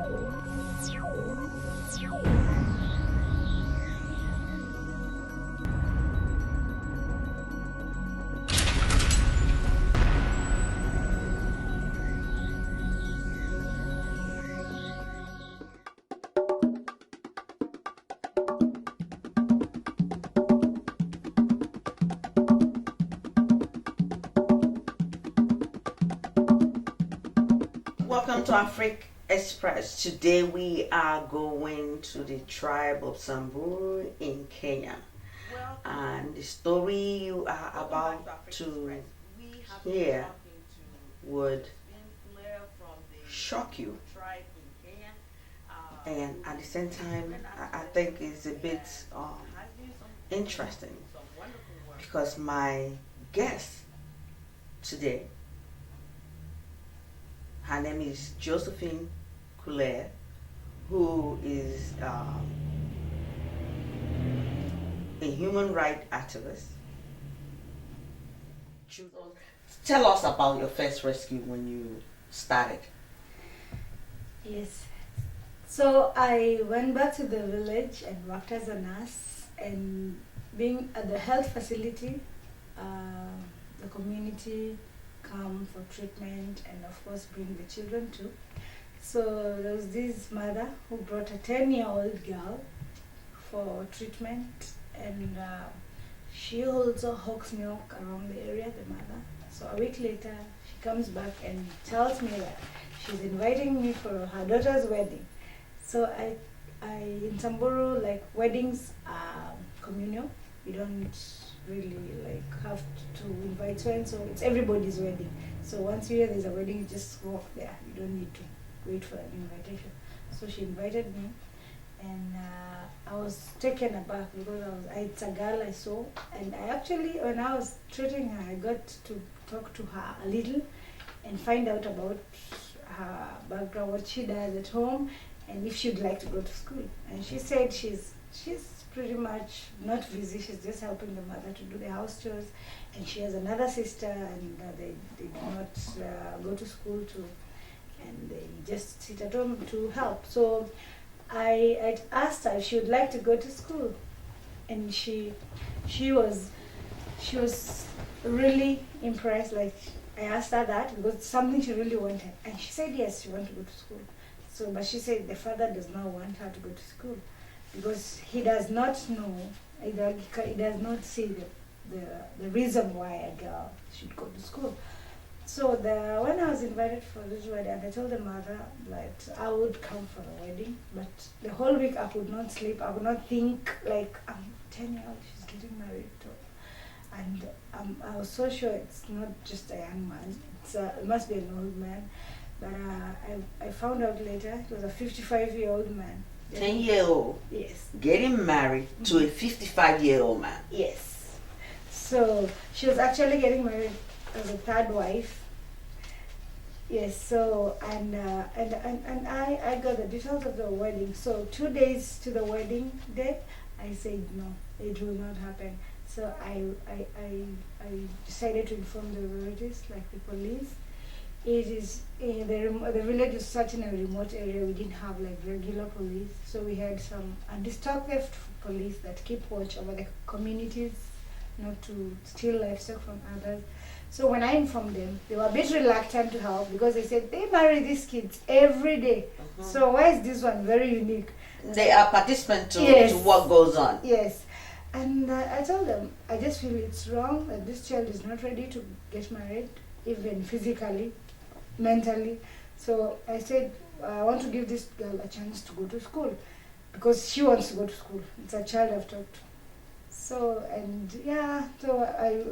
Welcome to Africa Express. Today we are going to the tribe of Samburu in Kenya. And the story you are about to hear would shock you. And at the same time, I think it's a bit interesting because my guest today, her name is Josephine Kulea, who is a human rights activist. Tell us about your first rescue when you started. Yes. So I went back to the village and worked as a nurse, and being at the health facility, the community come for treatment and of course bring the children too. So there was this mother who brought a 10-year-old girl for treatment, and she also hawks milk around the area, the mother. So a week later she comes back and tells me that she's inviting me for her daughter's wedding. So I in Samburu, like, weddings are communal. You don't really like have to invite so and so. It's everybody's wedding. So once you hear there's a wedding, you just walk there. You don't need to wait for an invitation. So she invited me, and I was taken aback because it's a girl I saw, and I actually, when I was treating her, I got to talk to her a little and find out about her background, what she does at home, and if she'd like to go to school. And she said she's pretty much not busy. She's just helping the mother to do the house chores, and she has another sister, and they do not go to school too, and they just sit at home to help. So I asked her if she would like to go to school, and she was really impressed. Like, I asked her that because it's something she really wanted, and she said yes, she wanted to go to school. So, but she said the father does not want her to go to school because he does not know, he does not see the reason why a girl should go to school. So when I was invited for this wedding, I told the mother that I would come for the wedding, but the whole week I could not sleep. I could not think, like, I'm 10 years old, she's getting married to. And I was so sure it's not just a young man, it must be an old man. But I found out later it was a 55-year-old man. 10-year-old? Yes. Getting married to a 55-year-old man? Yes. So she was actually getting married as a third wife. Yes, so, and I got the details of the wedding. So 2 days to the wedding day, I said no, it will not happen. So I decided to inform the authorities, like the police. It is the village is such in a remote area. We didn't have like regular police, so we had some anti-stock theft police that keep watch over the communities, not to steal livestock from others. So when I informed them, they were a bit reluctant to help because they said they marry these kids every day. So why is this one very unique? They are participants to what goes on. Yes. And I told them, I just feel it's wrong that this child is not ready to get married, even physically, mentally. So I said, I want to give this girl a chance to go to school because she wants to go to school. It's a child I've talked to. So, and yeah, so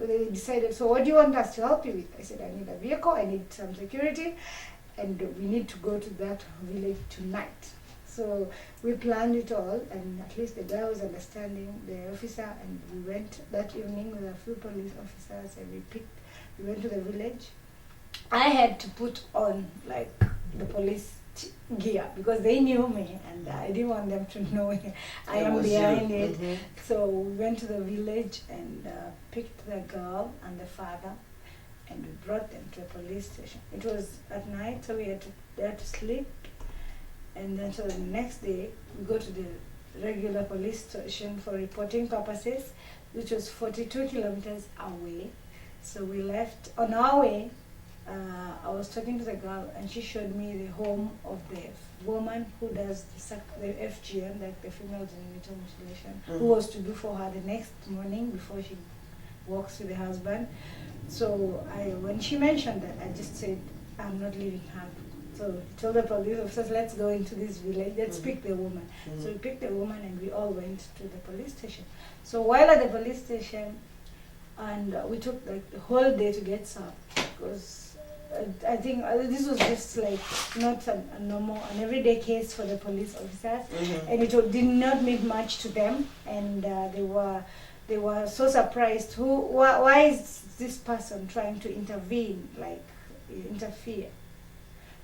they decided, so what do you want us to help you with? I said, I need a vehicle, I need some security, and we need to go to that village tonight. So we planned it all, and at least the guy was understanding, the officer, and we went that evening with a few police officers, and we went to the village. I had to put on like the police gear because they knew me, and I didn't want them to know I am behind it. So we went to the village and picked the girl and the father, and we brought them to a police station. It was at night, so they had to sleep. And then so the next day we go to the regular police station for reporting purposes, which was 42 kilometers away. So we left. On our way, I was talking to the girl, and she showed me the home of the woman who does the FGM, like the female genital mutilation, who was to do for her the next morning before she walks with the husband. So when she mentioned that, I just said, I'm not leaving her. So he told the police officers, let's go into this village, let's pick the woman. So we picked the woman and we all went to the police station. So while at the police station, and we took like the whole day to get served, because I think this was just like not an everyday case for the police officers, and it did not mean much to them, and they were so surprised. Why is this person trying to interfere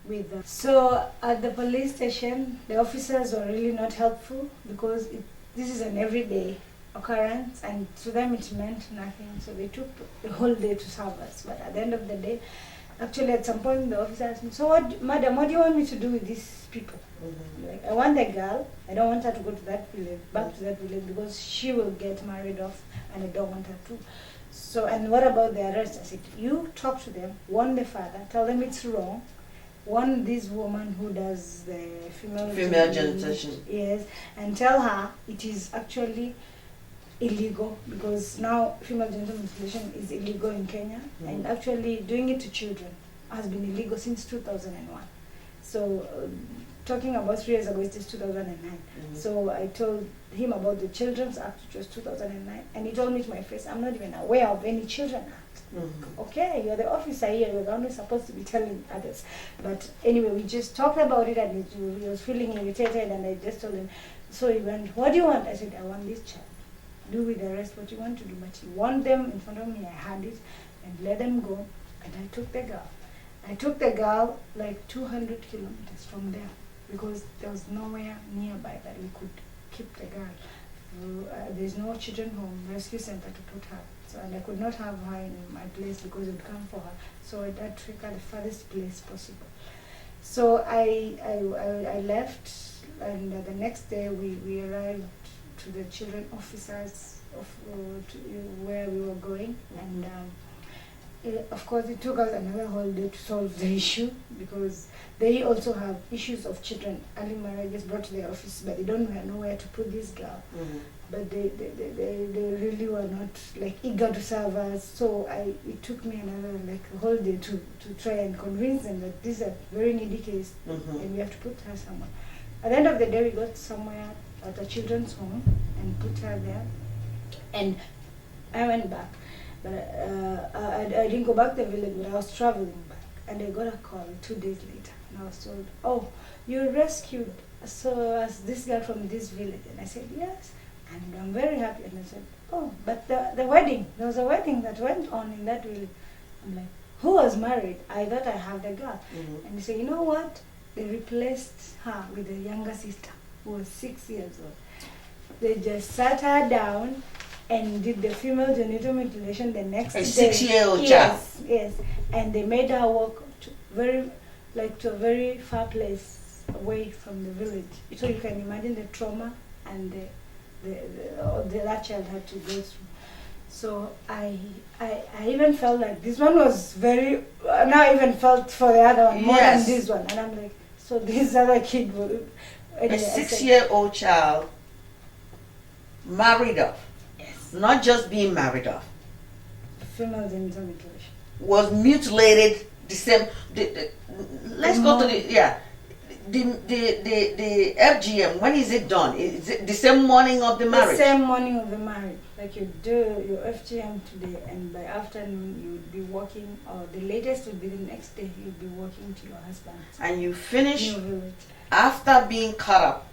with them? So at the police station, the officers were really not helpful, because this is an everyday occurrence, and to them it meant nothing. So they took the whole day to serve us. But at the end of the day, actually at some point the officer asked me, so madam, what do you want me to do with these people? Like, I want the girl, I don't want her to go to that village, back to that village, because she will get married off, and I don't want her to. So, and what about the arrest? I said, you talk to them, warn the father, tell them it's wrong, warn this woman who does the female genital, yes, and tell her it is actually illegal, because now female genital mutilation is illegal in Kenya, and actually doing it to children has been illegal since 2001. So talking about 3 years ago, it is 2009. So I told him about the Children's Act, which was 2009, and he told me to my face, I'm not even aware of any Children's Act. Okay, you're the officer here, you're only supposed to be telling others. But anyway, we just talked about it, and he was feeling irritated, and I just told him. So he went, what do you want? I said, I want this child. Do with the rest what you want to do. But you want them in front of me, I had it, and let them go. And I took the girl. I took the girl like 200 kilometers from there, because there was nowhere nearby that we could keep the girl. There's no children home, rescue center to put her. So, and I could not have her in my place, because it would come for her. So I had to take her the farthest place possible. So I left, and the next day we arrived to the children officers to where we were going, and of course it took us another whole day to solve the issue, because they also have issues of children, early marriages brought to their office, but they don't know where to put this girl. But they really were not like eager to serve us. So it took me another like a whole day to try and convince them that this is a very needy case, and we have to put her somewhere. At the end of the day, we got somewhere at a children's home and put her there, and I went back, but I didn't go back to the village, but I was traveling back, and I got a call 2 days later, and I was told, oh, you rescued as this girl from this village, and I said yes, and I'm very happy, and I said, oh, but the wedding, there was a wedding that went on in that village. I'm like, who was married? I thought I had the girl, and he said, you know what, they replaced her with a younger sister who was 6 years old. They just sat her down and did the female genital mutilation the next day. A 6-year-old child. Yes, and they made her walk to a very far place away from the village. So you can imagine the trauma and that child had to go through. So I even felt like this one was very. Now I even felt for the other one more than this one, and I'm like, so this other kid will. Anyway, a 6-year-old child married off. Yes. Not just being married off. Female genital mutilation. Was mutilated the same. Let's go to the FGM. When is it done? Is it the same morning of the marriage? The same morning of the marriage. Like you do your FGM today, and by afternoon you would be walking, or the latest would be the next day you'd be walking to your husband. And you finish after being cut up.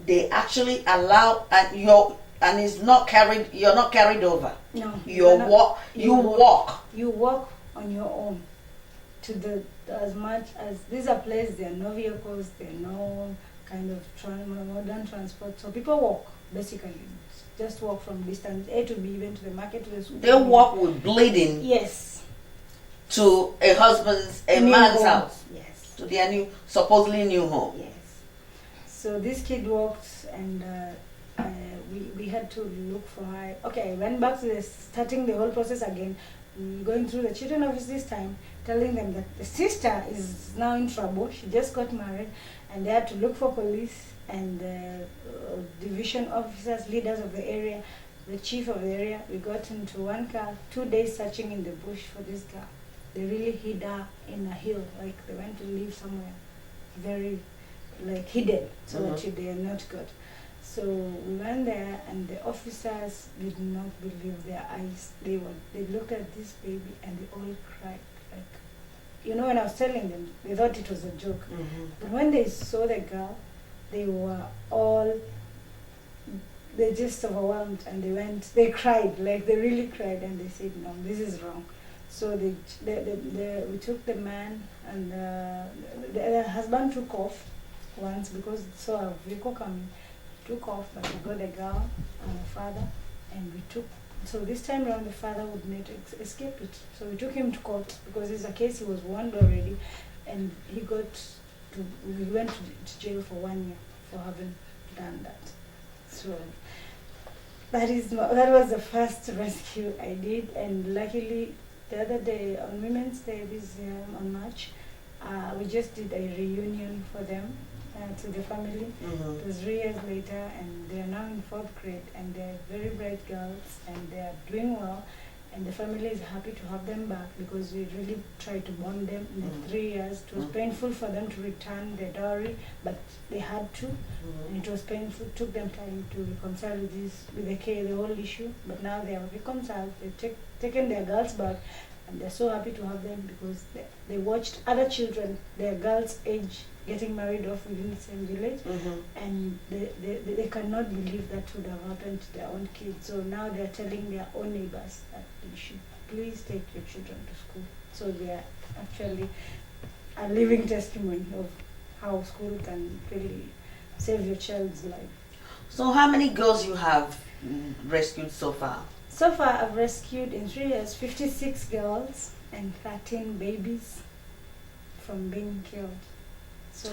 They actually allow, and it's not carried. You're not carried over. No. You walk. You walk on your own to as much as these are places. There are no vehicles. There are no kind of modern transport. So people walk basically. Just walk from distance A to B, even to the market. To the school. They walk with bleeding. Yes. To a man's house. Yes. to their supposedly new home. Yes. So this kid walked, and we had to look for her. Okay, I went back to starting the whole process again, going through the children office this time, telling them that the sister is now in trouble. She just got married, and they had to look for police and division officers, leaders of the area, the chief of the area. We got into one car, 2 days searching in the bush for this girl. They really hid her in a hill, like they went to live somewhere very hidden, so that they are not caught. So we went there, and the officers did not believe their eyes. They looked at this baby and they all cried. When I was telling them, they thought it was a joke. But when they saw the girl, they just overwhelmed, and they cried, they really cried, and they said, no, this is wrong. So we took the man, and the husband took off once because he saw a vehicle coming. Took off, but we got the girl and the father, and so this time around the father would not escape it. So we took him to court because it's a case he was warned already, and we went to jail for 1 year for having done that. So that was the first rescue I did, and luckily the other day on Women's Day this year on March, we just did a reunion for them. To the family. It was 3 years later, and they are now in 4th grade, and they're very bright girls, and they are doing well, and the family is happy to have them back because we really tried to bond them in the 3 years. It was painful for them to return their dowry, but they had to, and it was painful. It took them time to reconcile with the whole issue, but now they are reconciled. They've taken their girls back, and they're so happy to have them because they watched other children, their girls' age, getting married off within the same village, and they cannot believe that would have happened to their own kids. So now they're telling their own neighbors that you should please take your children to school. So they are actually a living testimony of how school can really save your child's life. So how many girls you have rescued so far? So far I've rescued in 3 years 56 girls and 13 babies from being killed. So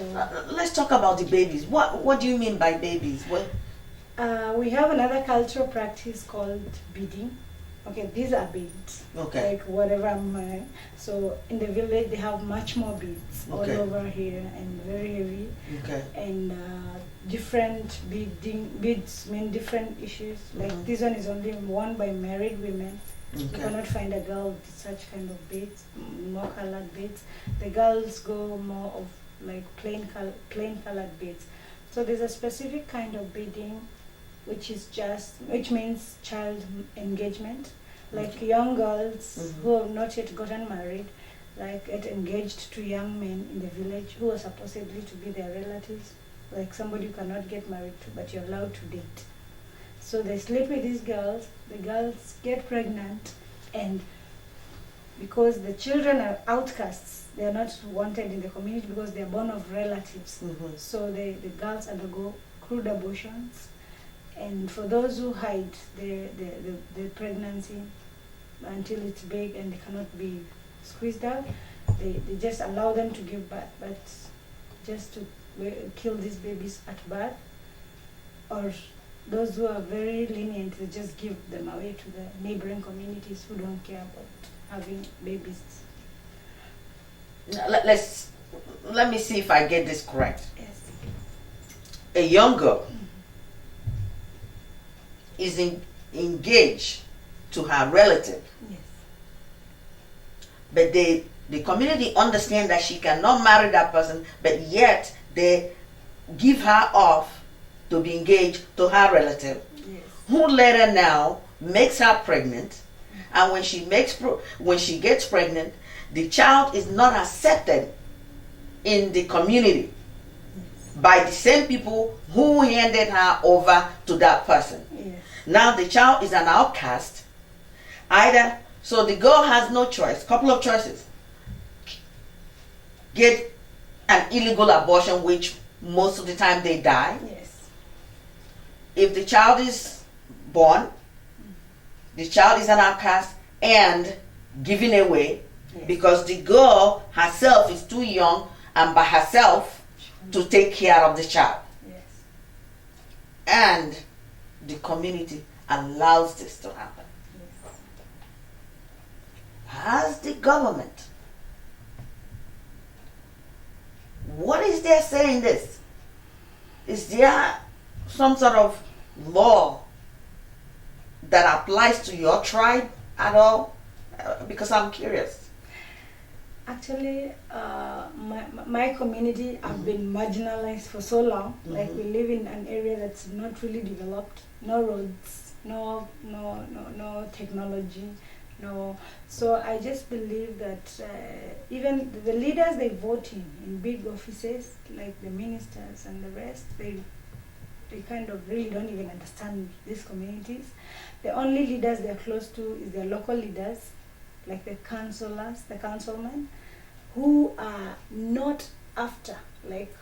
let's talk about the babies. What do you mean by babies? We have another cultural practice called beading. Okay, these are beads. Okay. Like whatever I'm wearing. So in the village they have much more beads all over here, and very heavy. Okay. And different beads mean different issues. Like this one is only worn by married women. You cannot find a girl with such kind of beads, more colored beads. The girls go more of plain colored beads. So there's a specific kind of beading which means child engagement. Like young girls who have not yet gotten married, get engaged to young men in the village who are supposedly to be their relatives, like somebody you cannot get married to, but you're allowed to date. So they sleep with these girls, the girls get pregnant, and because the children are outcasts, they are not wanted in the community because they are born of relatives. So the girls undergo crude abortions, and for those who hide the pregnancy until it's big and they cannot be squeezed out, they just allow them to give birth, but just to kill these babies at birth. Or those who are very lenient, they just give them away to the neighboring communities who don't care about having babies. Let me see if I get this correct. Yes. A young girl is engaged to her relative. Yes. But the community understand that she cannot marry that person, but yet they give her off to be engaged to her relative, who later now makes her pregnant, and when she gets pregnant, the child is not accepted in the community by the same people who handed her over to that person. Now the child is an outcast. So the girl has no choice, couple of choices. Get an illegal abortion, which most of the time they die. If the child is born, the child is an outcast and given away because the girl herself is too young and by herself to take care of the child. Yes. And the community allows this to happen. Yes. Has the government, what is there saying this? Is there some sort of law that applies to your tribe at all? Because I'm curious. Actually, my community have been marginalized for so long. Like we live in an area that's not really developed. No roads, no technology, no. So I just believe that even the leaders they vote in big offices like the ministers and the rest, they kind of really don't even understand these communities. The only leaders they're close to is their local leaders, like the councillors, the councilmen, who are not after like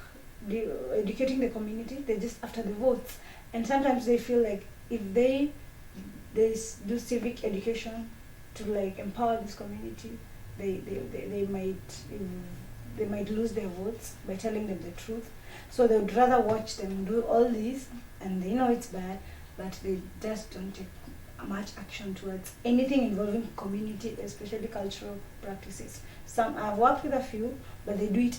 educating the community. They're just after the votes, and sometimes they feel like if they do civic education to like empower this community, they might lose their votes by telling them the truth. So they would rather watch them do all this, and they know it's bad, but they just don't take much action towards anything involving community, especially cultural practices. Some I've worked with a few, but they do it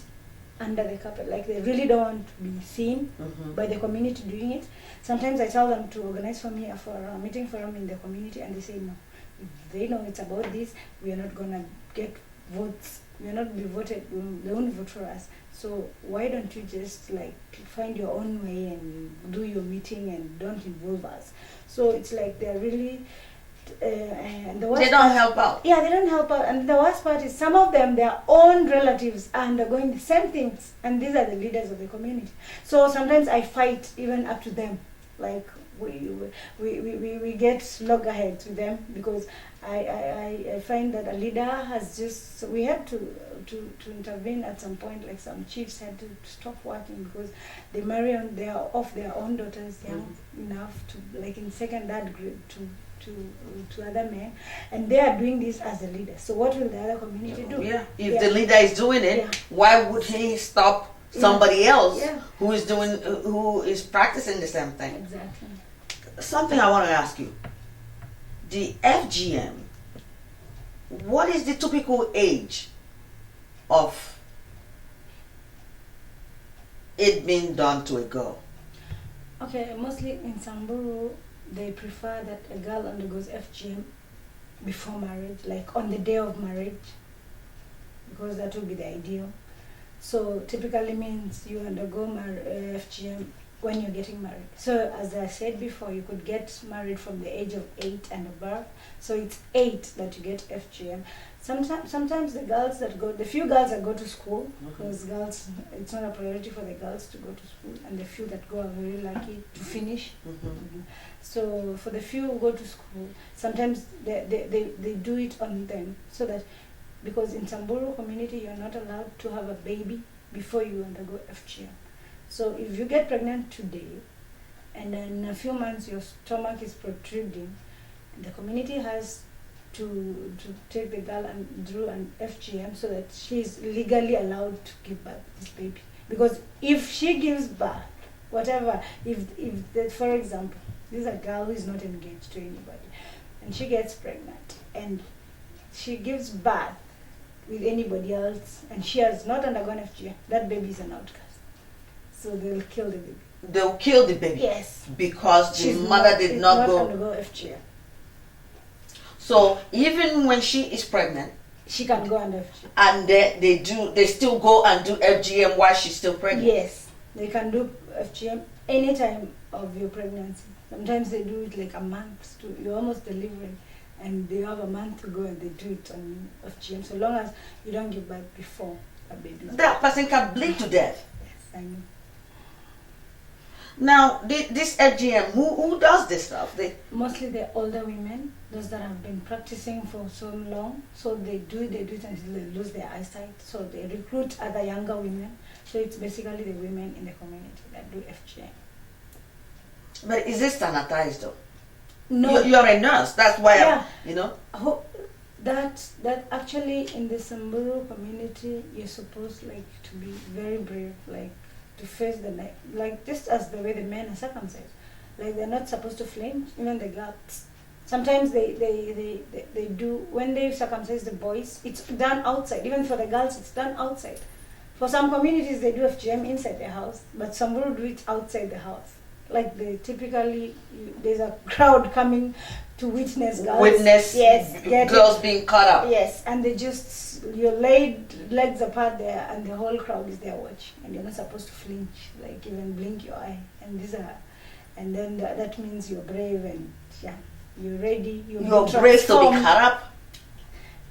under the carpet. Like they really don't want to be seen by the community doing it. Sometimes I tell them to organize for me for a meeting forum in the community, and they say no. If they know it's about this, we are not gonna get votes. We are not be voted. They won't vote for us. So why don't you just like find your own way and do your meeting and don't involve us? So it's like they're really and the worst they don't help out. Yeah, they don't help out. And the worst part is some of them, their own relatives are undergoing the same things, and these are the leaders of the community. So sometimes I fight even up to them. Like we get loggerheads with them because I find that a leader has just, so we had to intervene at some point. Like some chiefs had to stop working because they marry on off their own daughters young enough to like in second, third grade to other men, and they are doing this as a leader. So what will the other community do? If the leader is doing it, why would he stop somebody else who is practicing the same thing? Exactly. Something I want to ask you. The FGM, what is the typical age of it being done to a girl? Okay, mostly in Samburu, they prefer that a girl undergoes FGM before marriage, like on the day of marriage, because that would be the ideal. So typically means you undergo FGM when you're getting married. So as I said before, you could get married from the age of 8 and above. So it's 8 that you get FGM. Sometimes the few girls that go to school, because girls, it's not a priority for the girls to go to school, and the few that go are very lucky to finish. So for the few who go to school, sometimes they do it on them, so that, because in Samburu community you're not allowed to have a baby before you undergo FGM. So if you get pregnant today, and then in a few months your stomach is protruding, the community has to take the girl and do an FGM so that she's legally allowed to give birth to this baby. Because if she gives birth, whatever, for example, this is a girl who is not engaged to anybody, and she gets pregnant, and she gives birth with anybody else, and she has not undergone FGM, that baby is an outcast. So they'll kill the baby. They'll kill the baby? Yes. Because the mother did not undergo FGM. So even when she is pregnant, she can go under FGM. And they still go and do FGM while she's still pregnant? Yes. They can do FGM any time of your pregnancy. Sometimes they do it like a month to you're almost delivering, and they have a month to go, and they do it on FGM, so long as you don't give birth before a baby. That person can bleed to death. Yes, I know. Now, this FGM, who does this stuff? Mostly the older women, those that have been practicing for so long. So they do it until they lose their eyesight. So they recruit other younger women. So it's basically the women in the community that do FGM. But is it sanitized though? No. You're a nurse, that's why That actually in the Samburu community, you're supposed like to be very brave, like to face the night, like just as the way the men are circumcised, like they're not supposed to flinch. Even the girls, sometimes they do when they circumcise the boys. It's done outside. Even for the girls, it's done outside. For some communities, they do FGM inside the house, but Samburu do it outside the house. Like they typically, there's a crowd coming to witness girls. Girls being cut up. Yes, and they just, you're laid legs apart there, and the whole crowd is there watching, and you're not supposed to flinch, like even blink your eye. And and then that means you're brave and you're ready. You're brave to be cut up.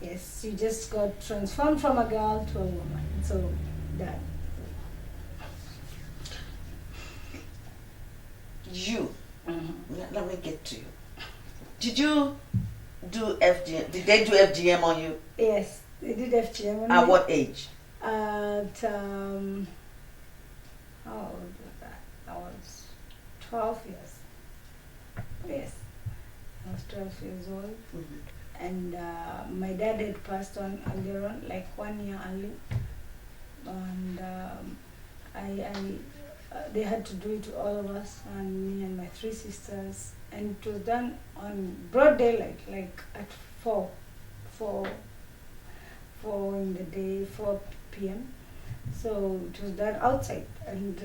Yes, you just got transformed from a girl to a woman. So that. Let me get to you. Did you do FGM? Did they do FGM on you? Yes, they did FGM on me. At what age? At how old was that? I was 12 years. Yes, I was 12 years old. And my dad had passed on earlier on, like 1 year early. And they had to do it to all of us, and me and my 3 sisters, and it was done on broad daylight, like at 4 in the day, 4 p.m. So it was done outside, and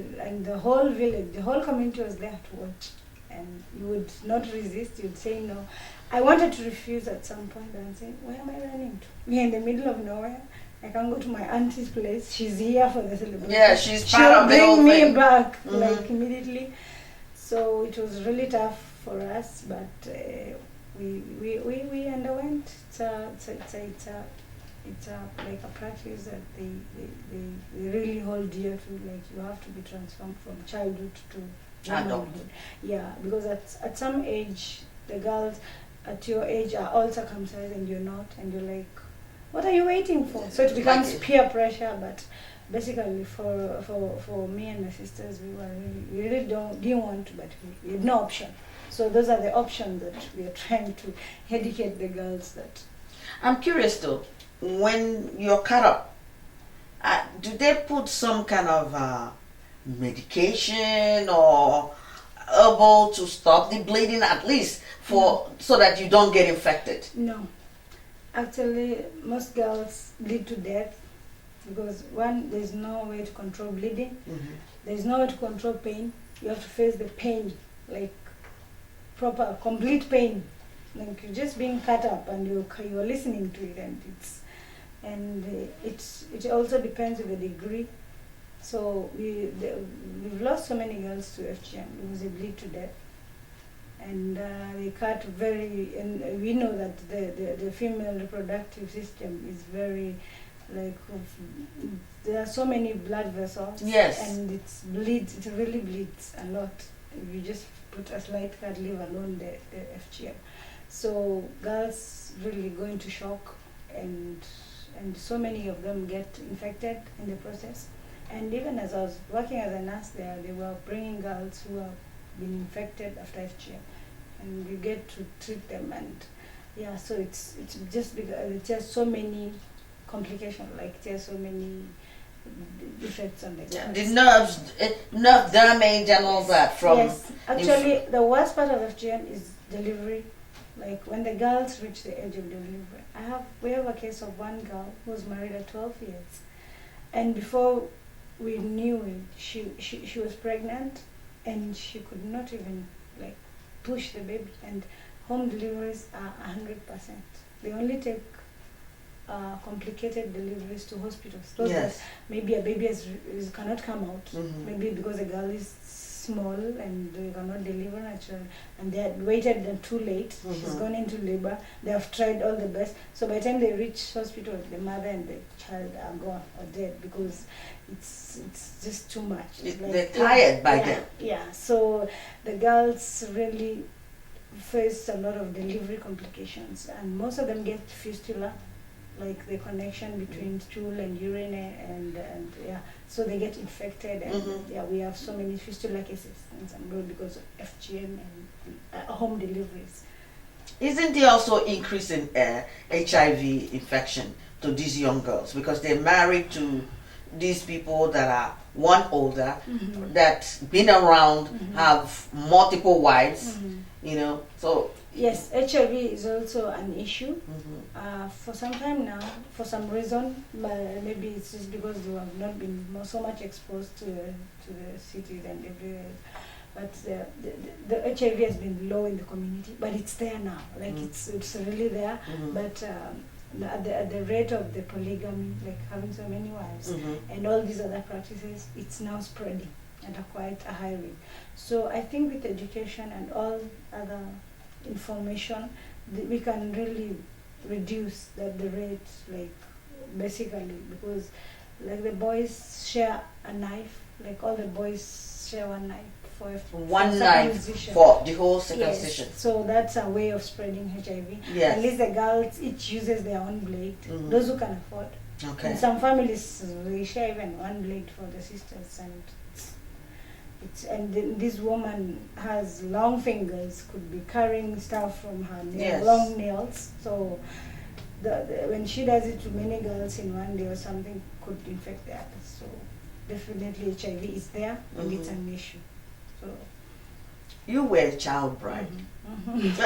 the whole village, the whole community was there to watch, and you would not resist. You'd say no. I wanted to refuse at some point, and say, where am I running to? We're in the middle of nowhere. I can go to my auntie's place. She's here for the celebration. Yeah, she's part of the whole thing. She'll bring me back like immediately. So it was really tough for us, but we underwent. It's like a practice that they really hold dear to. Like you have to be transformed from childhood to womanhood. Yeah, because at some age the girls at your age are all circumcised and you're not, and you're like, what are you waiting for? So it becomes peer pressure, but basically for me and my sisters, we really didn't want to, but we had no option. So those are the options that we are trying to educate the girls that. I'm curious though, when you're cut up, do they put some kind of medication or herbal to stop the bleeding, at least so that you don't get infected? No. Actually, most girls bleed to death because one, there's no way to control bleeding. There's no way to control pain. You have to face the pain, like proper, complete pain. Like you're just being cut up and you're listening to it, and it also depends on the degree. So we've lost so many girls to FGM because they bleed to death. And they cut and we know that the female reproductive system is very, like, there are so many blood vessels. Yes. And it really bleeds a lot. If you just put a slight cut, leave alone the FGM. So girls really go into shock, and so many of them get infected in the process. And even as I was working as a nurse there, they were bringing girls who have been infected after FGM, and you get to treat them, and so it's just because it's just so many complications, like there's so many defects on the the nerve damage and all that from. Yes, actually the worst part of FGM is delivery. Like when the girls reach the age of delivery, we have a case of one girl who was married at 12 years, and before we knew it, she was pregnant, and she could not even like push the baby. And home deliveries are 100%. They only take complicated deliveries to hospitals. Yes. Maybe a baby cannot come out. Maybe because the girl is small and they cannot deliver naturally, and they had waited too late. She's gone into labor. They have tried all the best. So by the time they reach hospital, the mother and the child are gone or dead because it's just too much. They're tired by then. Yeah. So the girls really face a lot of delivery complications, and most of them get fistula, like the connection between stool and urine, and so they get infected, and we have so many fistula cases in Samburu because of FGM and home deliveries. Isn't there also increase in HIV infection to these young girls because they're married to these people that are one older, that been around, have multiple wives, you know? So yes, HIV is also an issue. For some time now, for some reason, maybe it's just because they have not been so much exposed to the cities and everywhere. But the HIV has been low in the community, but it's there now. Like it's really there. But at the rate of the polygamy, like having so many wives and all these other practices, it's now spreading at quite a high rate. So I think with education and all other information, we can really reduce the rate, like basically, because like the boys share a knife, like all the boys share one knife for one knife for the whole circumcision. Yes. So that's a way of spreading HIV. Yes. At least the girls each uses their own blade. Those who can afford. Okay. In some families they share even one blade for the sisters, and this woman has long fingers, could be carrying stuff from her long nails. So when she does it to many girls in one day or something, could infect the others. So definitely HIV is there and it's an issue. So you were a child bride.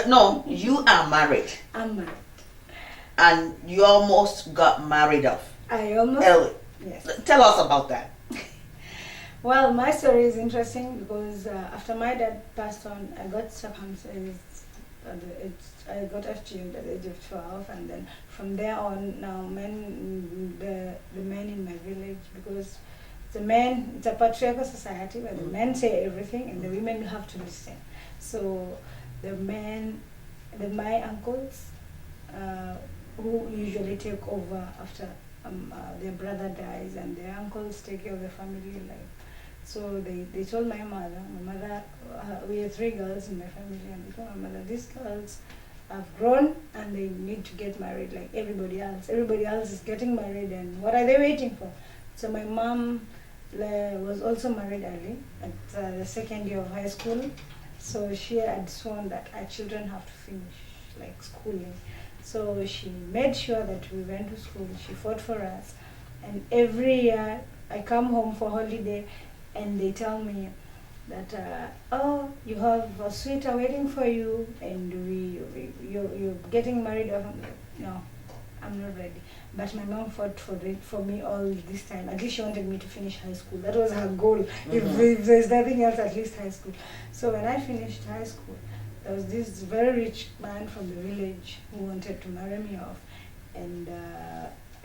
No, you are married. I'm married. And you almost got married off. I almost? Early. Yes. Tell us about that. Well, my story is interesting because after my dad passed on, I got circumcised I got FGM at the age of 12, and then from there on, now the men in my village, because it's a patriarchal society where the men say everything and the women have to listen. So my uncles, who usually take over after their brother dies, and their uncles take care of the family life. So they told my mother, we have 3 girls in my family, and they told my mother, these girls have grown and they need to get married like everybody else. Everybody else is getting married, and what are they waiting for? So my mom was also married early at the 2nd year of high school. So she had sworn that our children have to finish like schooling. So she made sure that we went to school. She fought for us, and every year I come home for holiday, and they tell me that oh, you have a suitor waiting for you, and you're getting married. I'm like, no, I'm not ready. But my mom fought for me all this time. At least she wanted me to finish high school. That was her goal. If there's nothing else, at least high school. So when I finished high school, there was this very rich man from the village who wanted to marry me off, and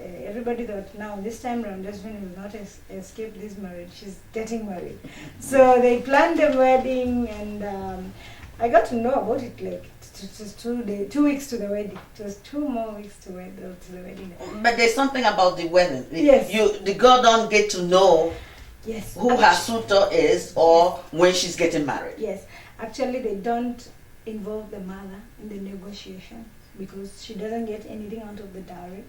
everybody thought, now this time around, Josephine will not escape this marriage. She's getting married. So they planned the wedding, and I got to know about it like it was 2 weeks to the wedding. It was 2 more weeks to the wedding. But there's something about the wedding. Yes. The girl don't get to know yes. who her suitor is or when she's getting married. Yes. Actually, they don't involve the mother in the negotiation because she doesn't get anything out of the dowry.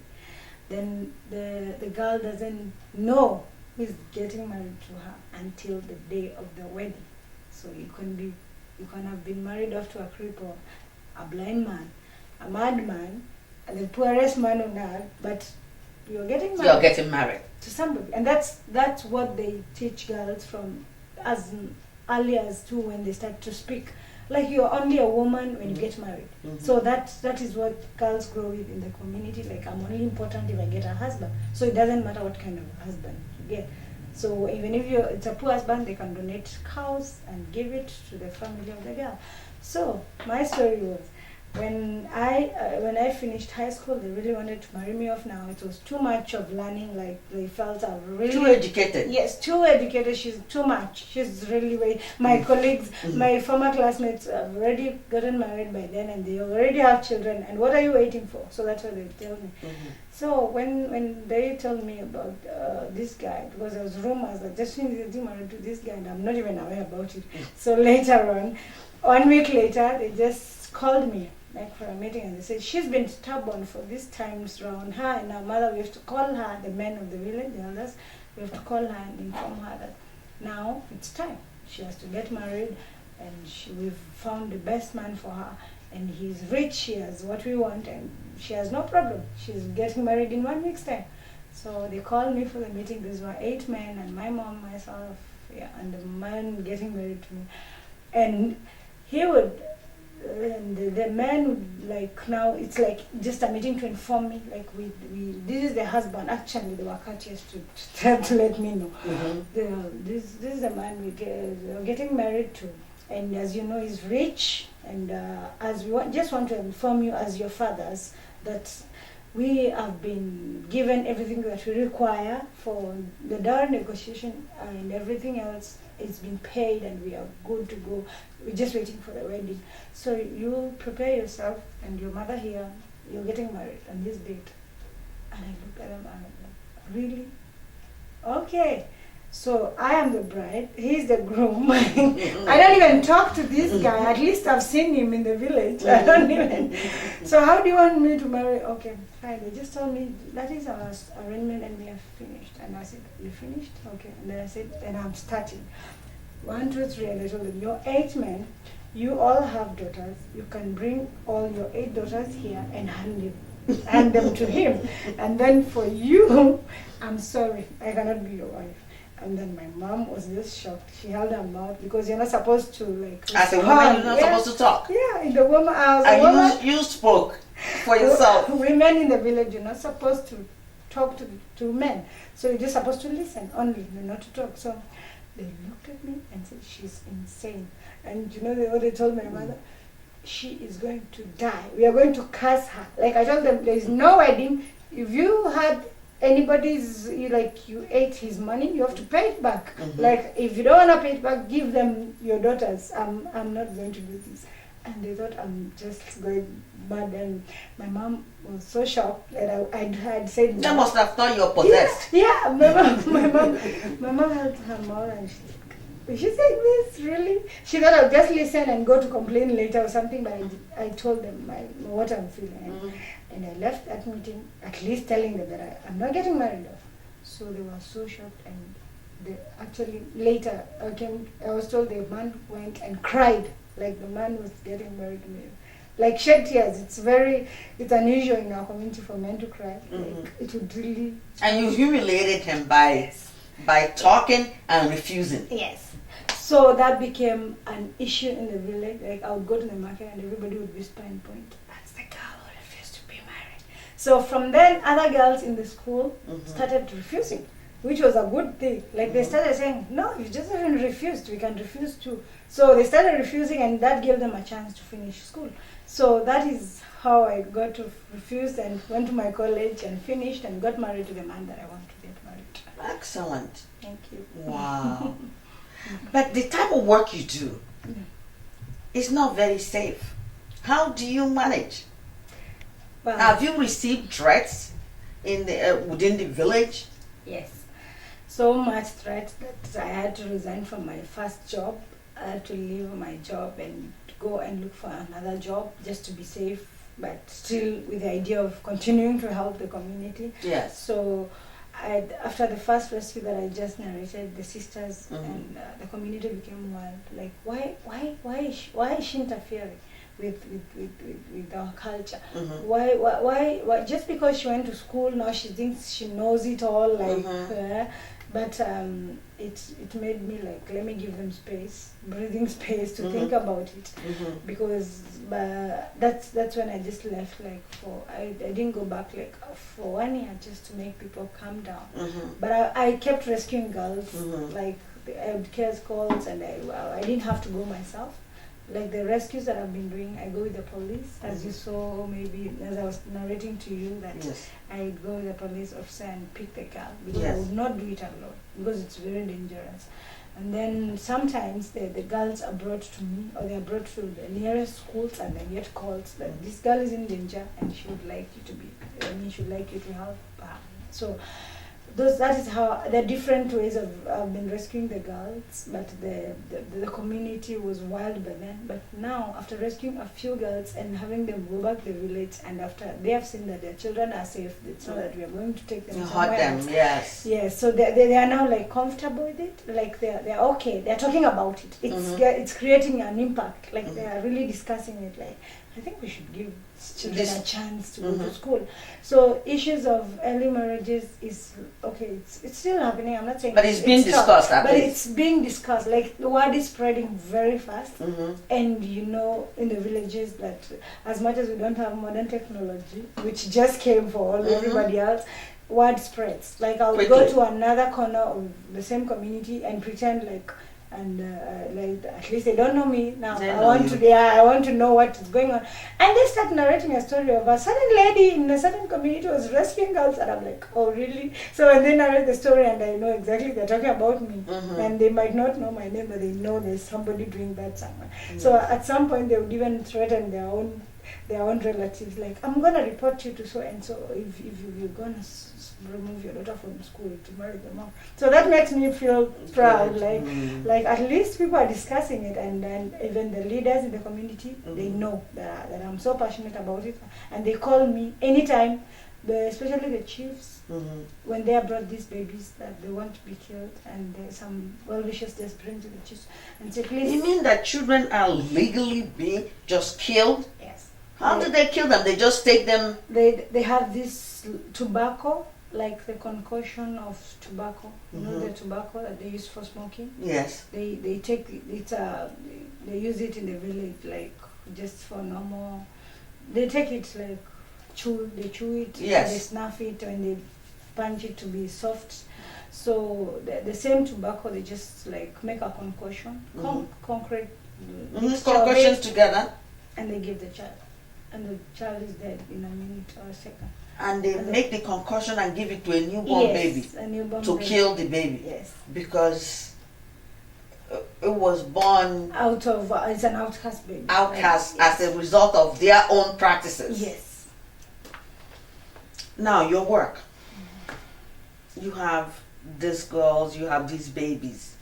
Then the girl doesn't know who's getting married to her until the day of the wedding. So you can have been married off to a cripple, a blind man, a madman, and the poorest man on earth, but you're getting married to somebody. And that's what they teach girls from as early as 2 when they start to speak. Like you're only a woman when you get married. So that is what girls grow with in the community. Like I'm only important if I get a husband. So it doesn't matter what kind of husband you get. So even if it's a poor husband, they can donate cows and give it to the family of the girl. So my story was, when I finished high school, they really wanted to marry me off now. It was too much of learning, like they felt I really... Too educated. Yes, too educated. She's too much. She's really way... My colleagues, my former classmates have already gotten married by then, and they already have children. And what are you waiting for? So that's what they tell me. So when they told me about this guy, because there was rumors that Josephine is getting married to this guy, and I'm not even aware about it. So later on, 1 week later, they just called me like for a meeting, and they said she's been stubborn for these times around her and our mother. We have to call her, the men of the village, the elders, we have to call her and inform her that now it's time. She has to get married, and we've found the best man for her, and he's rich, he has what we want, and she has no problem. She's getting married in 1 week's time. So they called me for the meeting. These were 8 men and my mom, myself, and the man getting married to me. And he would, and the man would, like, now it's like just a meeting to inform me, like, we this is the husband. Actually, they were courteous to let me know. This is the man we're getting married to. And as you know, he's rich. And as we just want to inform you as your fathers that we have been given everything that we require for the dowry negotiation, and everything else is been paid, and we are good to go. We're just waiting for the wedding. So you prepare yourself and your mother here, you're getting married on this date. And I look at them and I'm like, really? Okay. So I am the bride, he's the groom. I don't even talk to this guy. At least I've seen him in the village. I don't even. So how do you want me to marry? Okay, fine. They just told me that is our arrangement and we are finished. And I said, you finished? Okay. And then I said, and I'm starting. 1, 2, 3. And I told them, you're 8 men. You all have daughters. You can bring all your 8 daughters here and hand them to him. And then for you, I'm sorry, I cannot be your wife. And then my mom was just shocked. She held her mouth because you're not supposed to, like, as a woman, you're not supposed to talk. Yeah, in the woman, you spoke for yourself. Women in the village, you're not supposed to talk to men. So you're just supposed to listen only, not to talk. So they looked at me and said, she's insane. And you know what they told my mother? She is going to die. We are going to curse her. Like I told them, there is no wedding. If you had you ate his money, you have to pay it back. Like, if you don't want to pay it back, give them your daughters. I'm not going to do this. And they thought I'm just going mad. And my mom was so shocked that I had said, they must have thought you're possessed. Yeah, my mom held her mouth and she said, this really? She thought I'll just listen and go to complain later or something, but I told them what I'm feeling. And I left that meeting at least telling them that I'm not getting married off. So they were so shocked, and they actually later I was told the man went and cried, like the man was getting married to me. Like shed tears. It's unusual in our community for men to cry. Like it would really. And you humiliated him by talking and refusing. Yes. So that became an issue in the village. Like I would go to the market and everybody would whisper and point, that's the girl who refused to be married. So from then, other girls in the school started refusing, which was a good thing. Like they started saying, no, you just haven't refused, we can refuse too. So they started refusing, and that gave them a chance to finish school. So that is how I got to refuse and went to my college and finished and got married to the man that I want to get married to. Excellent. Thank you. Wow. But the type of work you do is not very safe. How do you manage? Well, have you received threats within the village? Yes. So much threats that I had to resign from my first job. I had to leave my job and go and look for another job just to be safe, but still with the idea of continuing to help the community. Yes. So after the first rescue that I just narrated, the sisters and the community became wild. Like, why is she interfering with our culture? Why? Just because she went to school, now she thinks she knows it all. Like, but it made me like, let me give them space, breathing space to think about it, because that's when I just left. Like I didn't go back like for 1 year just to make people calm down. But I kept rescuing girls. Like I would care calls, and I didn't have to go myself. Like the rescues that I've been doing, I go with the police, as you saw maybe as I was narrating to you that I'd go with the police officer and pick the girl, because I would not do it alone, because it's very dangerous. And then sometimes the girls are brought to me, or they are brought to the nearest schools, and they get calls that this girl is in danger and she would like you to help her. So that is how the different ways I've been rescuing the girls, but the community was wild by then. But now, after rescuing a few girls and having them go back to the village, and after they have seen that their children are safe, so that we are going to take them somewhere else. Yes. Yes. So they are now like comfortable with it. Like they're okay. They're talking about it. It's creating an impact. Like they are really discussing it. Like I think we should give children a chance to go to school. So issues of early marriages is okay. It's still happening. I'm not saying, but it's being discussed. But it's being discussed. Like the word is spreading very fast, and you know, in the villages that as much as we don't have modern technology, which just came for all everybody else, word spreads. Like I'll go to another corner of the same community and pretend like. And like at least they don't know me now. I want to know what is going on, and they start narrating a story of a certain lady in a certain community was rescuing girls, and I'm like, oh really? So when they narrate the story, and I know exactly they're talking about me, and they might not know my name, but they know there's somebody doing that somewhere. So at some point they would even threaten their own relatives, like, I'm gonna report you to so and so if you're gonna remove your daughter from school to marry the mom. So that makes me feel proud, like at least people are discussing it, and then even the leaders in the community, they know that I'm so passionate about it, and they call me anytime, especially the chiefs, when they have brought these babies that they want to be killed, and some well-wishers just bring to the chiefs and say, please. You mean that children are legally being just killed? Yes. How do they kill them? They just take them? They have this tobacco, like the concoction of tobacco. You know the tobacco that they use for smoking? Yes. They take it, they use it in the village, like just for normal. They take it like they chew it, they snuff it, and they punch it to be soft. So the same tobacco, they just like make a concoction, concrete concoctions together, and they give the child, and the child is dead in a minute or a second. And they make the concoction and give it to a newborn baby to kill the baby. Yes. Because it was born out of it's an outcast baby. Outcast as a result of their own practices. Yes. Now your work. You have these girls, you have these babies.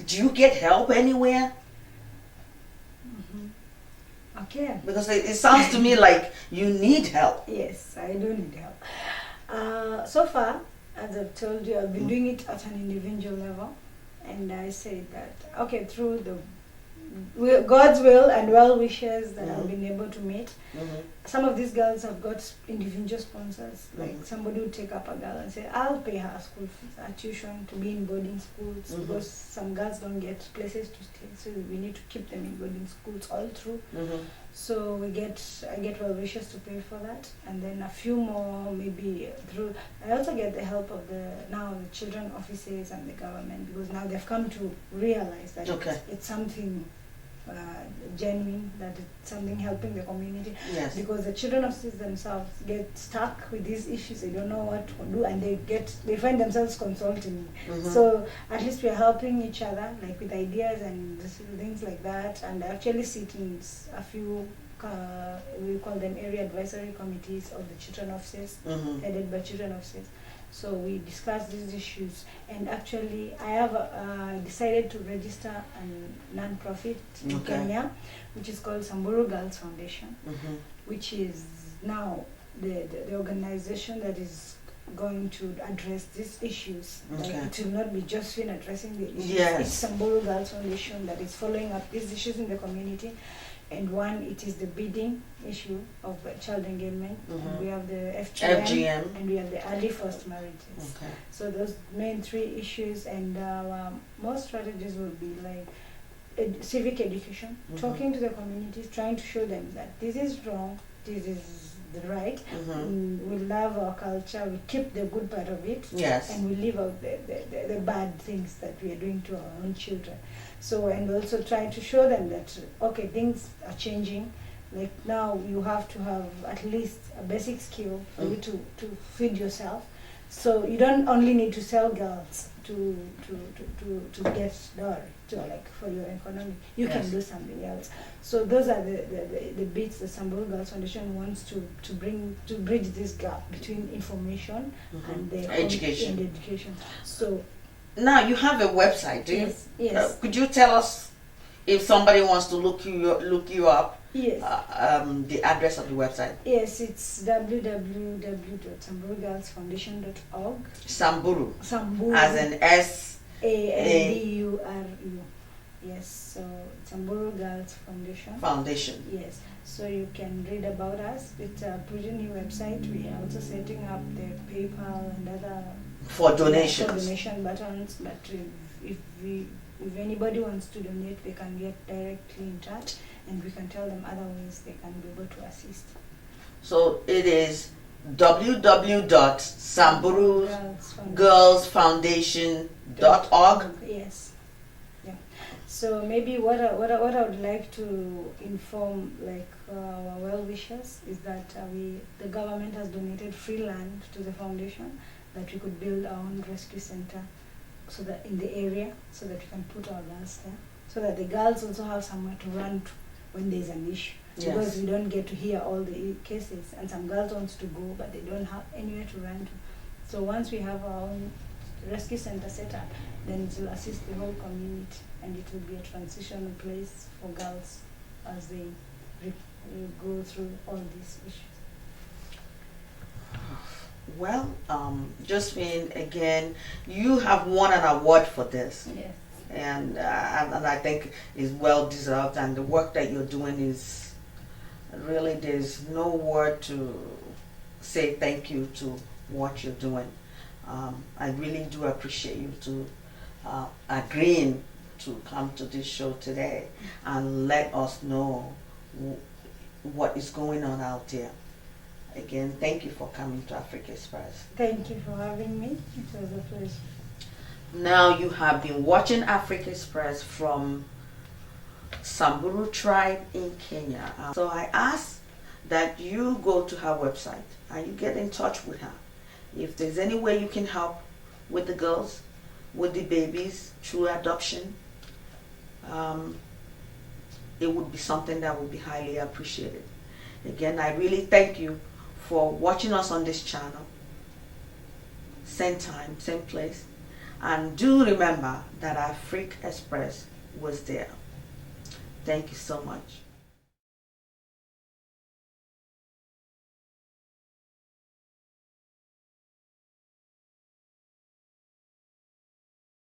Do you get help anywhere? Okay. Because it sounds to me like you need help. Yes, I do need help. So far, as I've told you, I've been doing it at an individual level, and I say that okay, through God's will and well wishes that I've been able to meet. Some of these girls have got individual sponsors, like somebody would take up a girl and say, I'll pay her school fees, her tuition, to be in boarding schools, because some girls don't get places to stay, so we need to keep them in boarding schools all through. So I get well wishers to pay for that, and then a few more maybe through. I also get the help of the children offices and the government, because now they've come to realize that it's something genuine, that it's something helping the community. Yes. Because the children officers themselves get stuck with these issues, they don't know what to do, and they find themselves consulting me. So at least we are helping each other, like with ideas and things like that, and I actually sit in a few we call them area advisory committees of the children officers, headed by children officers. So we discuss these issues, and actually I have decided to register a non-profit in Kenya, which is called Samburu Girls Foundation, which is now the organization that is going to address these issues. Like it will not be Josephine addressing the issues. It's Samburu Girls Foundation that is following up these issues in the community. And one, it is the beading issue of child engagement. And we have the FGM, and we have the early forced marriages. So those main three issues, and most strategies will be like civic education, talking to the communities, trying to show them that this is wrong, this is the right. We love our culture, we keep the good part of it, and we leave out the bad things that we are doing to our own children. So, and also try to show them that, okay, things are changing. Like now you have to have at least a basic skill for you to feed yourself. So you don't only need to sell girls to get dowry, like for your economy. You can do something else. So those are the bits the Samburu Girls Foundation wants to bridge this gap between information and the education. So now you have a website, do you? Yes. Could you tell us, if somebody wants to look you up, the address of the website? Yes, it's www.samburugirlsfoundation.org. Samburu. Samburu. As in S-A-M-B-U-R-U. Yes, so Samburu Girls Foundation. Foundation. Yes, so you can read about us. It's a pretty new website. We are also setting up the PayPal and other For donations. for donation buttons. But if anybody wants to donate, they can get directly in touch, and we can tell them other ways they can be able to assist. So it is www.samburugirlsfoundation.org. Yes. Yeah. So maybe what I would like to inform our well-wishers is that the government has donated free land to the foundation that we could build our own rescue center so that in the area, so that we can put our girls there, so that the girls also have somewhere to run to when there's an issue. Yes. Because we don't get to hear all the cases, and some girls want to go but they don't have anywhere to run to. So once we have our own rescue center set up, then it will assist the whole community, and it will be a transitional place for girls as they go through all these issues. Well, Josephine, again, you have won an award for this. Yes. And I think is well deserved, and the work that you're doing is really, there's no word to say thank you to what you're doing. I really do appreciate you to agreeing to come to this show today and let us know what is going on out there. Again, thank you for coming to Africa Express. Thank you for having me. It was a pleasure. Now you have been watching Africa Express from Samburu tribe in Kenya. So I ask that you go to her website and you get in touch with her. If there's any way you can help with the girls, with the babies through adoption, it would be something that would be highly appreciated. Again, I really thank you for watching us on this channel. Same time, same place. And do remember that Africa Express was there. Thank you so much.